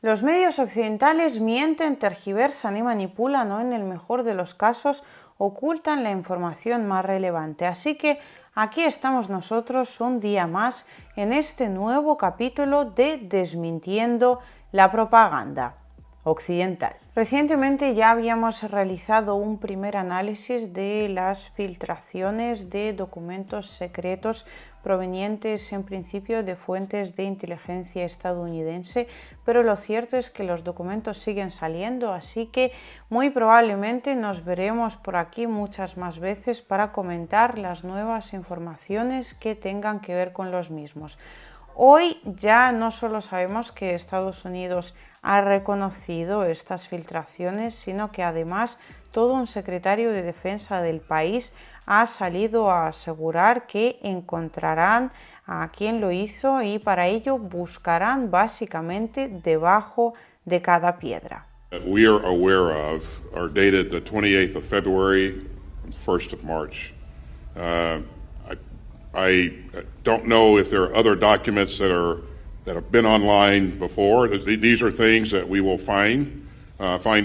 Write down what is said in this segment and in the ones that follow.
Los medios occidentales mienten, tergiversan y manipulan o en el mejor de los casos ocultan la información más relevante. Así que aquí estamos nosotros un día más en este nuevo capítulo de Desmintiendo la propaganda occidental. Recientemente ya habíamos realizado un primer análisis de las filtraciones de documentos secretos provenientes en principio de fuentes de inteligencia estadounidense, pero lo cierto es que los documentos siguen saliendo, así que muy probablemente nos veremos por aquí muchas más veces para comentar las nuevas informaciones que tengan que ver con los mismos. Hoy ya no solo sabemos que Estados Unidos ha reconocido estas filtraciones, sino que además todo un secretario de Defensa del país ha salido a asegurar que encontrarán a quien lo hizo y para ello buscarán básicamente debajo de cada piedra. We are aware of are dated the 28th of February and 1st of March. I don't know if there are other documents that have been online before. These are things that we will find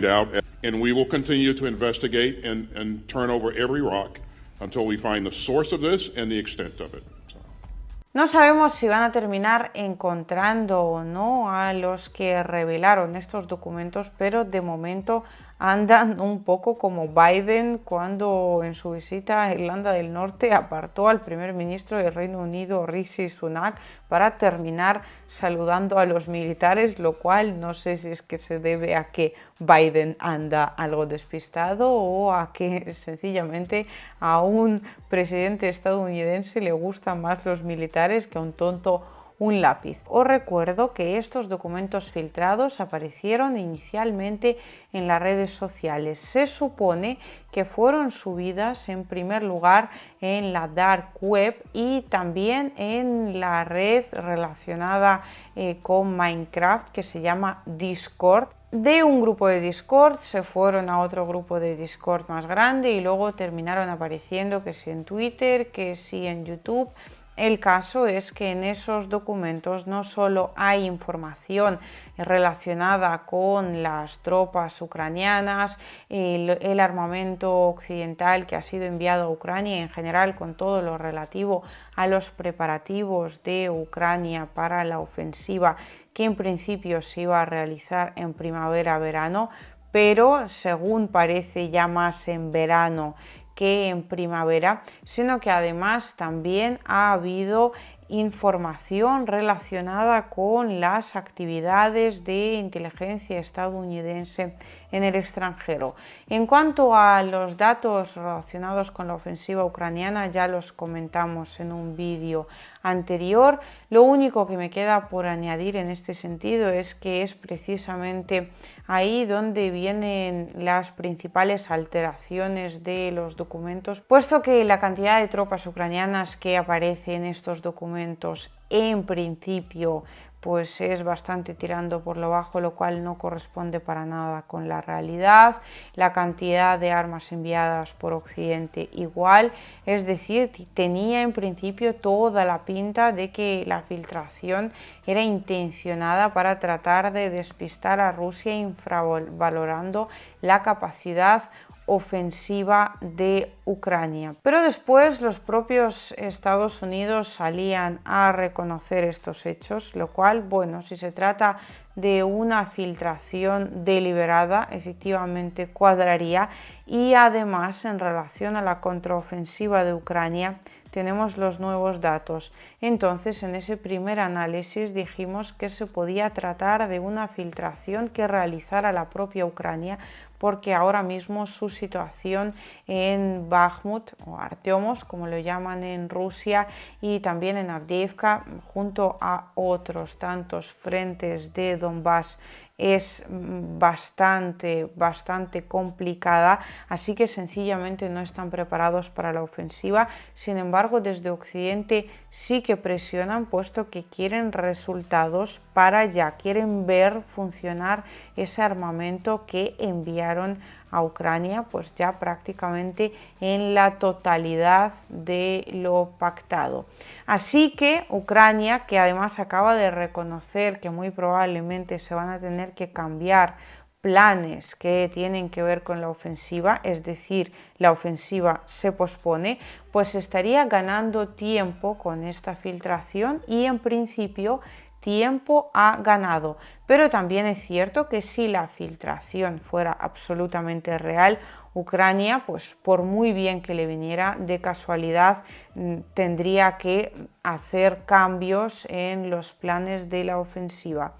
out, and we will continue to investigate and turn over every rock until we find the source of this and the extent of it. No sabemos si van a terminar encontrando o no a los que revelaron estos documentos, pero de momento andan un poco como Biden cuando en su visita a Irlanda del Norte apartó al primer ministro del Reino Unido, Rishi Sunak, para terminar saludando a los militares, lo cual no sé si es que se debe a que Biden anda algo despistado o a que sencillamente a un presidente estadounidense le gustan más los militares que a un tonto un lápiz. Os recuerdo que estos documentos filtrados aparecieron inicialmente en las redes sociales. Se supone que fueron subidas en primer lugar en la dark web y también en la red relacionada con Minecraft que se llama Discord. De un grupo de Discord se fueron a otro grupo de Discord más grande y luego terminaron apareciendo que sí en Twitter, que sí en YouTube. El caso es que en esos documentos no solo hay información relacionada con las tropas ucranianas, el armamento occidental que ha sido enviado a Ucrania y en general con todo lo relativo a los preparativos de Ucrania para la ofensiva que en principio se iba a realizar en primavera-verano, pero según parece ya más en verano que en primavera, sino que además también ha habido información relacionada con las actividades de inteligencia estadounidense en el extranjero. En cuanto a los datos relacionados con la ofensiva ucraniana, ya los comentamos en un vídeo anterior. Lo único que me queda por añadir en este sentido es que es precisamente ahí donde vienen las principales alteraciones de los documentos, puesto que la cantidad de tropas ucranianas que aparece en estos documentos en principio pues es bastante tirando por lo bajo, lo cual no corresponde para nada con la realidad. La cantidad de armas enviadas por Occidente igual, es decir, tenía en principio toda la pinta de que la filtración era intencionada para tratar de despistar a Rusia, infravalorando la capacidad ofensiva de Ucrania. Pero después los propios Estados Unidos salían a reconocer estos hechos, lo cual, bueno, si se trata de una filtración deliberada, efectivamente cuadraría, y además en relación a la contraofensiva de Ucrania tenemos los nuevos datos. Entonces, en ese primer análisis dijimos que se podía tratar de una filtración que realizara la propia Ucrania, porque ahora mismo su situación en Bakhmut o Artyomov, como lo llaman en Rusia, y también en Avdiivka, junto a otros tantos frentes de Donbass, es bastante complicada, así que sencillamente no están preparados para la ofensiva. Sin embargo, desde Occidente sí que presionan, puesto que quieren resultados para ya, quieren ver funcionar ese armamento que enviaron apoyaron a Ucrania pues ya prácticamente en la totalidad de lo pactado. Así que Ucrania, que además acaba de reconocer que muy probablemente se van a tener que cambiar planes que tienen que ver con la ofensiva, es decir, la ofensiva se pospone, pues estaría ganando tiempo con esta filtración y en principio tiempo ha ganado. Pero también es cierto que si la filtración fuera absolutamente real, Ucrania, pues por muy bien que le viniera de casualidad, tendría que hacer cambios en los planes de la ofensiva.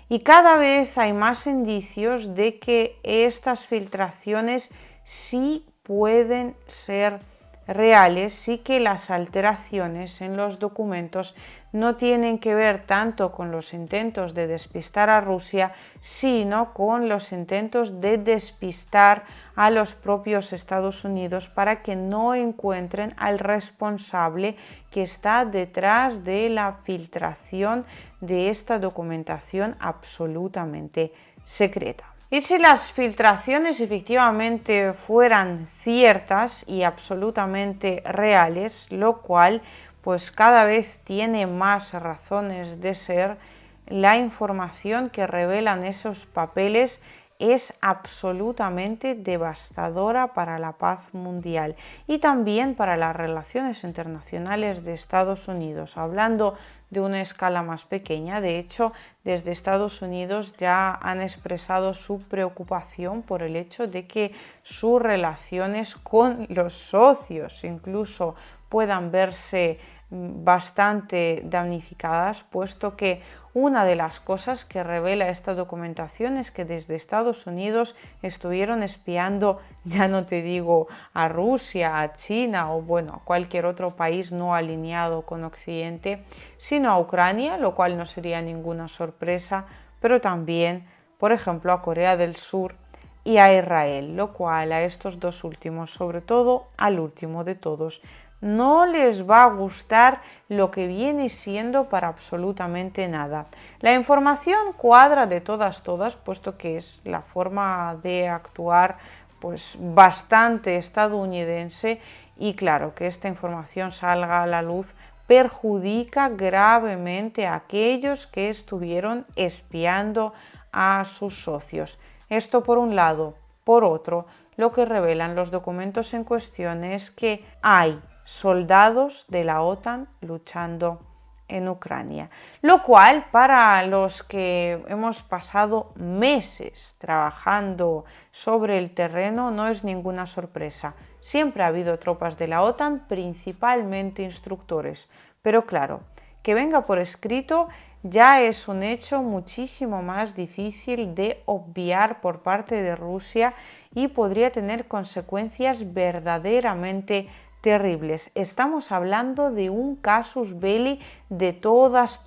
Y cada vez hay más indicios de que estas filtraciones sí pueden ser reales, sí que las alteraciones en los documentos no tienen que ver tanto con los intentos de despistar a Rusia, sino con los intentos de despistar a los propios Estados Unidos para que no encuentren al responsable que está detrás de la filtración de esta documentación absolutamente secreta. Y si las filtraciones efectivamente fueran ciertas y absolutamente reales, lo cual pues cada vez tiene más razones de ser, la información que revelan esos papeles es absolutamente devastadora para la paz mundial y también para las relaciones internacionales de Estados Unidos. Hablando de una escala más pequeña, de hecho, desde Estados Unidos ya han expresado su preocupación por el hecho de que sus relaciones con los socios incluso puedan verse bastante damnificadas, puesto que una de las cosas que revela esta documentación es que desde Estados Unidos estuvieron espiando, ya no te digo a Rusia, a China o bueno, a cualquier otro país no alineado con Occidente, sino a Ucrania, lo cual no sería ninguna sorpresa, pero también, por ejemplo, a Corea del Sur y a Israel, lo cual a estos dos últimos, sobre todo al último de todos, no les va a gustar lo que viene siendo para absolutamente nada. La información cuadra de todas, puesto que es la forma de actuar pues bastante estadounidense y claro, que esta información salga a la luz perjudica gravemente a aquellos que estuvieron espiando a sus socios. Esto por un lado. Por otro, lo que revelan los documentos en cuestión es que hay soldados de la OTAN luchando en Ucrania, lo cual para los que hemos pasado meses trabajando sobre el terreno no es ninguna sorpresa. Siempre ha habido tropas de la OTAN, principalmente instructores, pero claro, que venga por escrito ya es un hecho muchísimo más difícil de obviar por parte de Rusia y podría tener consecuencias verdaderamente terribles. Estamos hablando de un casus belli de todas,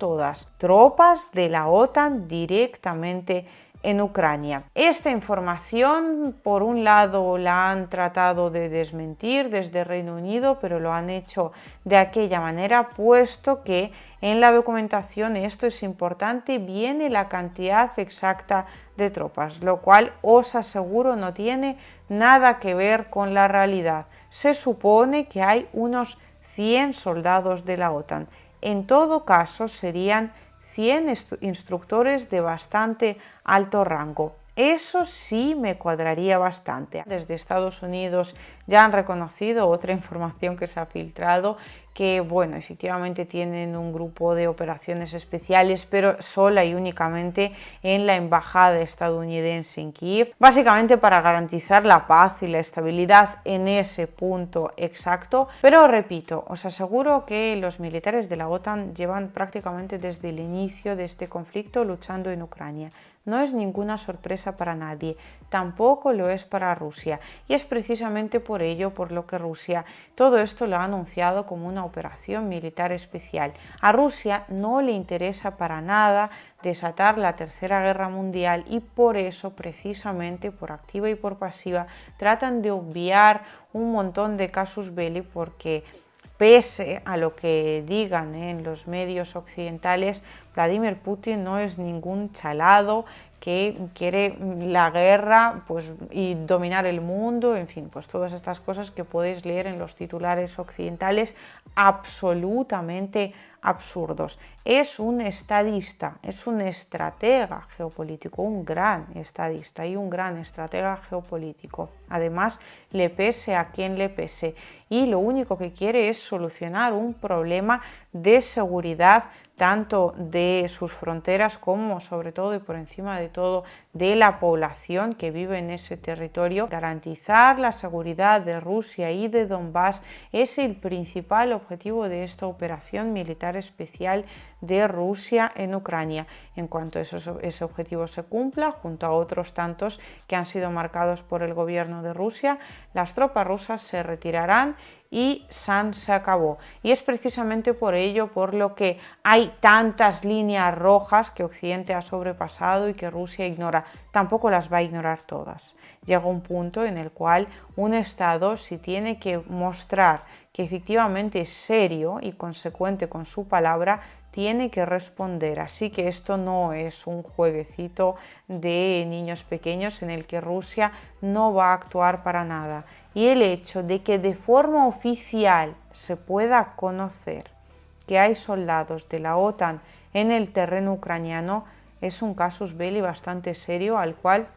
tropas de la OTAN directamente en Ucrania. Esta información, por un lado, la han tratado de desmentir desde Reino Unido, pero lo han hecho de aquella manera, puesto que en la documentación, esto es importante, viene la cantidad exacta de tropas, lo cual os aseguro no tiene nada que ver con la realidad. Se supone que hay unos 100 soldados de la OTAN. En todo caso, serían 100 instructores de bastante alto rango. Eso sí me cuadraría bastante. Desde Estados Unidos ya han reconocido otra información que se ha filtrado, que bueno, efectivamente tienen un grupo de operaciones especiales, pero sola y únicamente en la embajada estadounidense en Kiev, básicamente para garantizar la paz y la estabilidad en ese punto exacto. Pero repito, os aseguro que los militares de la OTAN llevan prácticamente desde el inicio de este conflicto luchando en Ucrania. No es ninguna sorpresa para nadie, tampoco lo es para Rusia, y es precisamente por ello por lo que Rusia todo esto lo ha anunciado como una operación militar especial. A Rusia no le interesa para nada desatar la Tercera Guerra Mundial y por eso, precisamente por activa y por pasiva, tratan de obviar un montón de casus belli porque pese a lo que digan en los medios occidentales, Vladimir Putin no es ningún chalado que quiere la guerra pues, y dominar el mundo, en fin, pues todas estas cosas que podéis leer en los titulares occidentales absolutamente absurdos. Es un estadista, es un estratega geopolítico, un gran estadista y un gran estratega geopolítico. Además, le pese a quien le pese. Y lo único que quiere es solucionar un problema de seguridad tanto de sus fronteras como sobre todo y por encima de todo de la población que vive en ese territorio. Garantizar la seguridad de Rusia y de Donbass es el principal objetivo de esta operación militar especial de Rusia en Ucrania. En cuanto ese objetivo se cumpla, junto a otros tantos que han sido marcados por el gobierno de Rusia, las tropas rusas se retirarán y San se acabó. Y es precisamente por ello por lo que hay tantas líneas rojas que Occidente ha sobrepasado y que Rusia ignora. Tampoco las va a ignorar todas. Llega un punto en el cual un Estado, si tiene que mostrar que efectivamente es serio y consecuente con su palabra, tiene que responder. Así que esto no es un jueguecito de niños pequeños en el que Rusia no va a actuar para nada. Y el hecho de que de forma oficial se pueda conocer que hay soldados de la OTAN en el terreno ucraniano es un casus belli bastante serio al cual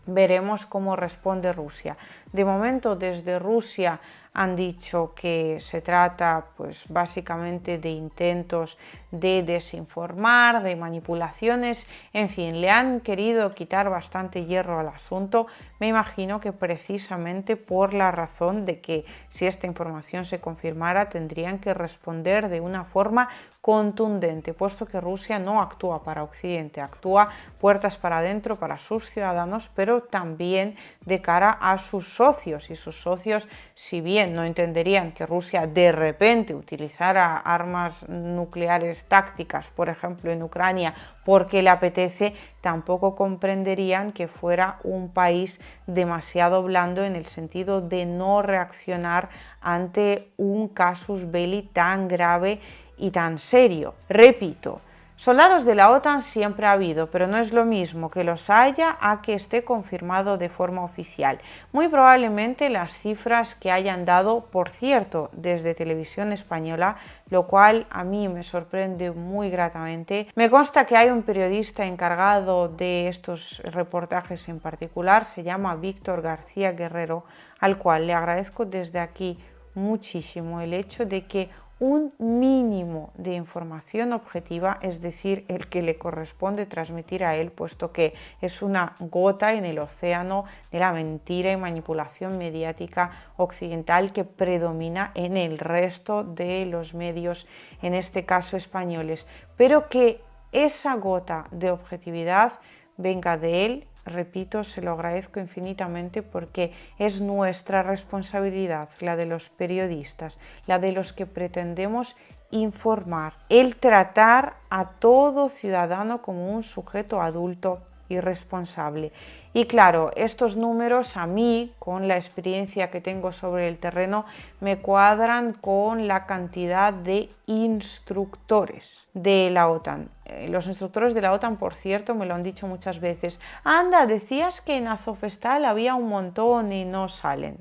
veremos cómo responde Rusia. De momento, desde Rusia han dicho que se trata pues básicamente de intentos de desinformar, de manipulaciones, en fin, le han querido quitar bastante hierro al asunto, me imagino que precisamente por la razón de que si esta información se confirmara tendrían que responder de una forma contundente, puesto que Rusia no actúa para Occidente, actúa puertas para adentro para sus ciudadanos, pero también de cara a sus socios, y sus socios, si bien no entenderían que Rusia de repente utilizara armas nucleares tácticas, por ejemplo en Ucrania, porque le apetece, tampoco comprenderían que fuera un país demasiado blando en el sentido de no reaccionar ante un casus belli tan grave y tan serio. Repito, soldados de la OTAN siempre ha habido, pero no es lo mismo que los haya a que esté confirmado de forma oficial. Muy probablemente las cifras que hayan dado, por cierto, desde Televisión Española, lo cual a mí me sorprende muy gratamente. Me consta que hay un periodista encargado de estos reportajes en particular, se llama Víctor García Guerrero, al cual le agradezco desde aquí muchísimo el hecho de que un mínimo de información objetiva, es decir, el que le corresponde transmitir a él, puesto que es una gota en el océano de la mentira y manipulación mediática occidental que predomina en el resto de los medios, en este caso españoles, pero que esa gota de objetividad venga de él. Repito, se lo agradezco infinitamente porque es nuestra responsabilidad, la de los periodistas, la de los que pretendemos informar, el tratar a todo ciudadano como un sujeto adulto y responsable. Y claro, estos números a mí, con la experiencia que tengo sobre el terreno, me cuadran con la cantidad de instructores de la OTAN. Los instructores de la OTAN, por cierto, me lo han dicho muchas veces. Anda, decías que en Azovstal había un montón y no salen.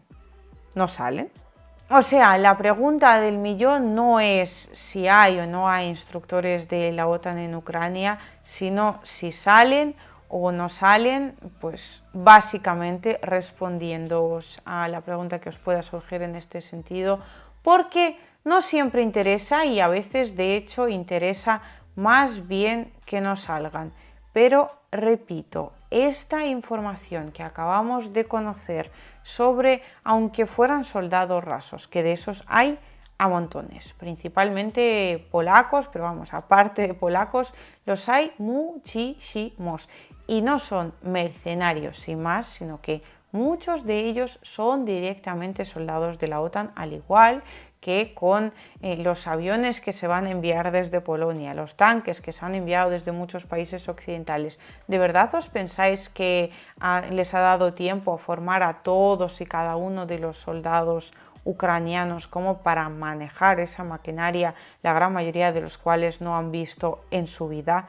¿No salen? O sea, la pregunta del millón no es si hay o no hay instructores de la OTAN en Ucrania, sino si salen o no salen, pues básicamente respondiéndoos a la pregunta que os pueda surgir en este sentido, porque no siempre interesa y a veces de hecho interesa más bien que no salgan. Pero repito, esta información que acabamos de conocer sobre, aunque fueran soldados rasos, que de esos hay a montones, principalmente polacos, pero vamos, aparte de polacos, los hay muchísimos. Y no son mercenarios sin más, sino que muchos de ellos son directamente soldados de la OTAN, al igual que con los aviones que se van a enviar desde Polonia, los tanques que se han enviado desde muchos países occidentales. ¿De verdad os pensáis que les ha dado tiempo a formar a todos y cada uno de los soldados ucranianos como para manejar esa maquinaria, la gran mayoría de los cuales no han visto en su vida,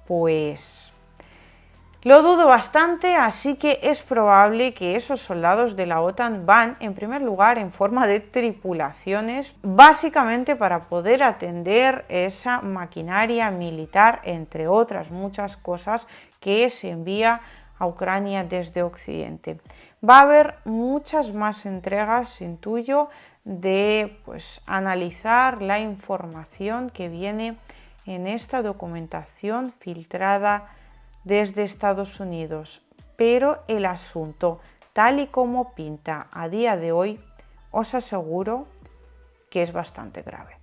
pues lo dudo bastante, así que es probable que esos soldados de la OTAN van en primer lugar en forma de tripulaciones, básicamente para poder atender esa maquinaria militar, entre otras muchas cosas que se envía a Ucrania desde Occidente. Va a haber muchas más entregas, intuyo, de analizar la información que viene en esta documentación filtrada desde Estados Unidos, pero el asunto, tal y como pinta a día de hoy, os aseguro que es bastante grave.